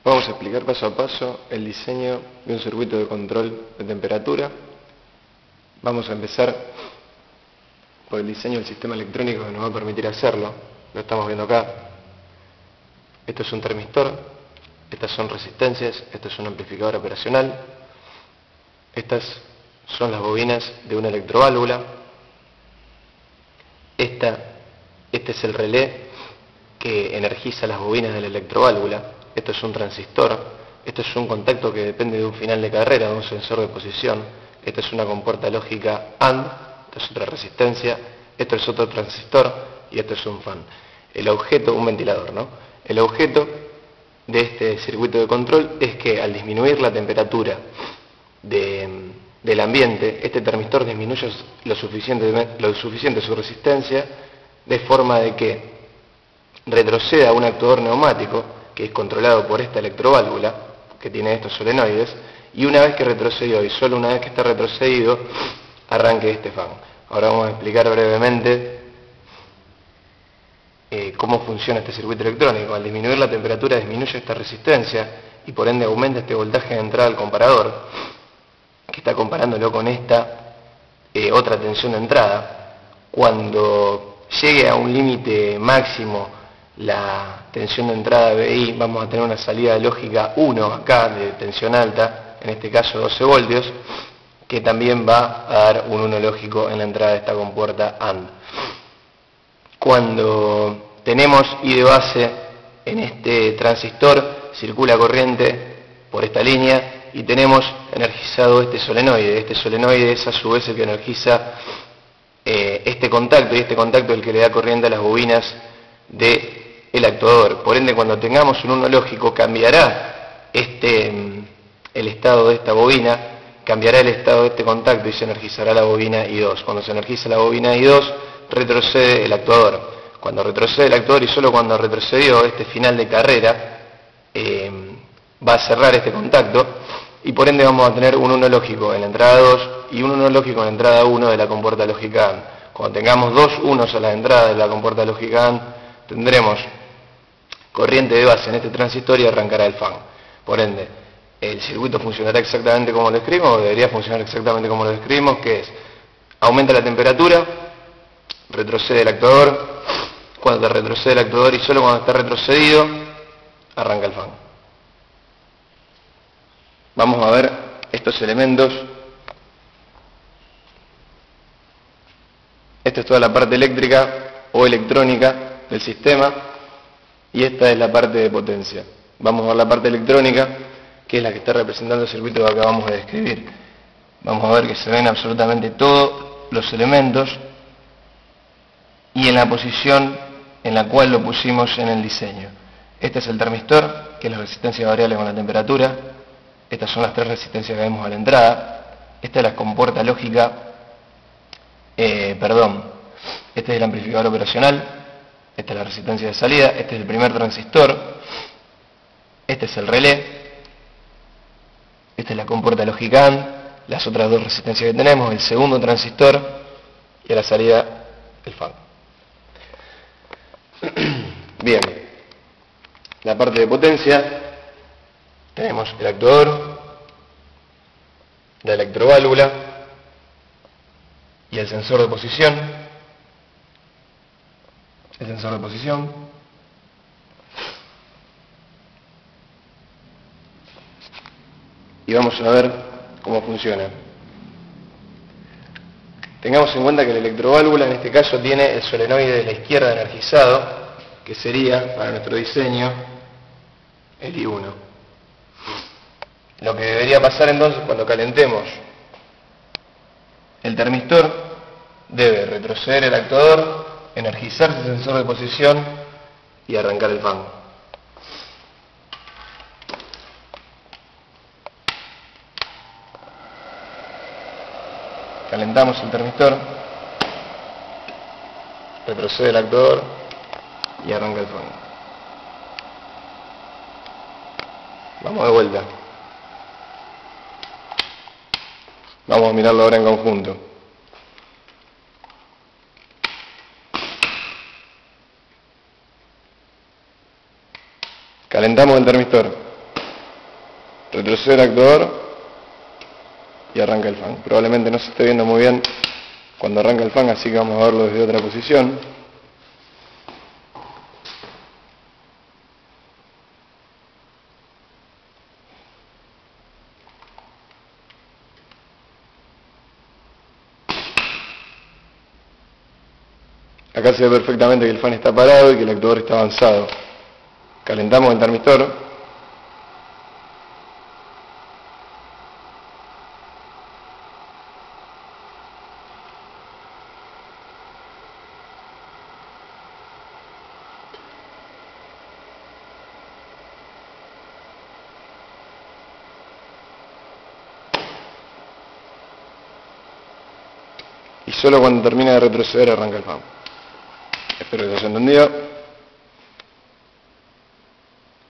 Vamos a explicar paso a paso el diseño de un circuito de control de temperatura. Vamos a empezar por el diseño del sistema electrónico que nos va a permitir hacerlo. Lo estamos viendo acá. Esto es un termistor, estas son resistencias, esto es un amplificador operacional, estas son las bobinas de una electroválvula, este es el relé que energiza las bobinas de la electroválvula, esto es un transistor, esto es un contacto que depende de un final de carrera, de un sensor de posición, esta es una compuerta lógica AND, esto es otra resistencia, esto es otro transistor y esto es un fan. El objeto, un ventilador, ¿no? El objeto de este circuito de control es que al disminuir la temperatura del ambiente, este termistor disminuye lo suficiente su resistencia, de forma de que retroceda a un actuador neumático que es controlado por esta electroválvula que tiene estos solenoides, y una vez que retrocedió, y solo una vez que está retrocedido, arranque este fan. Ahora vamos a explicar brevemente cómo funciona este circuito electrónico. Al disminuir la temperatura disminuye esta resistencia y por ende aumenta este voltaje de entrada al comparador, que está comparándolo con esta otra tensión de entrada. Cuando llegue a un límite máximo la tensión de entrada BI, vamos a tener una salida lógica 1 acá de tensión alta, en este caso 12 voltios, que también va a dar un 1 lógico en la entrada de esta compuerta AND. Cuando tenemos I de base en este transistor, circula corriente por esta línea y tenemos energizado este solenoide. Este solenoide es a su vez el que energiza este contacto, y este contacto es el que le da corriente a las bobinas del actuador. Por ende, cuando tengamos un 1 lógico, cambiará el estado de esta bobina, cambiará el estado de este contacto y se energizará la bobina I2. Cuando se energiza la bobina I2, retrocede el actuador. Cuando retrocede el actuador, y solo cuando retrocedió este final de carrera, va a cerrar este contacto, y por ende vamos a tener un 1 lógico en la entrada 2 y un 1 lógico en la entrada 1 de la compuerta lógica AND. Cuando tengamos dos unos a la entrada de la compuerta lógica AND, tendremos corriente de base en este transistor y arrancará el fan. Por ende, el circuito funcionará exactamente como lo describimos, o debería funcionar exactamente como lo describimos, que es: aumenta la temperatura, retrocede el actuador, cuando retrocede el actuador y solo cuando está retrocedido, arranca el fan. Vamos a ver estos elementos. Esta es toda la parte eléctrica o electrónica del sistema, y esta es la parte de potencia. Vamos a ver la parte electrónica, que es la que está representando el circuito que acabamos de describir. Vamos a ver que se ven absolutamente todos los elementos y en la posición en la cual lo pusimos en el diseño. Este es el termistor, que es la resistencia variable con la temperatura. Estas son las tres resistencias que vemos a la entrada. Esta es la compuerta lógica, este es el amplificador operacional, esta es la resistencia de salida, este es el primer transistor, este es el relé, esta es la compuerta lógica AND, las otras dos resistencias que tenemos, el segundo transistor y a la salida el fan. Bien, la parte de potencia, tenemos el actuador, la electroválvula y el sensor de posición. El sensor de posición. Y vamos a ver cómo funciona. Tengamos en cuenta que la electroválvula en este caso tiene el solenoide de la izquierda energizado, que sería, para nuestro diseño, el I1. Lo que debería pasar entonces cuando calentemos el termistor, debe retroceder el actuador, energizarse el sensor de posición y arrancar el fan. Calentamos el termistor, retrocede el actuador y arranca el fan. Vamos de vuelta. Vamos a mirarlo ahora en conjunto. Calentamos el termistor. Retrocede el actuador y arranca el fan. Probablemente no se esté viendo muy bien cuando arranca el fan, así que vamos a verlo desde otra posición. Acá se ve perfectamente que el fan está parado y que el actuador está avanzado. Calentamos el termistor. Y solo cuando termina de retroceder arranca el fan. Espero que se haya entendido.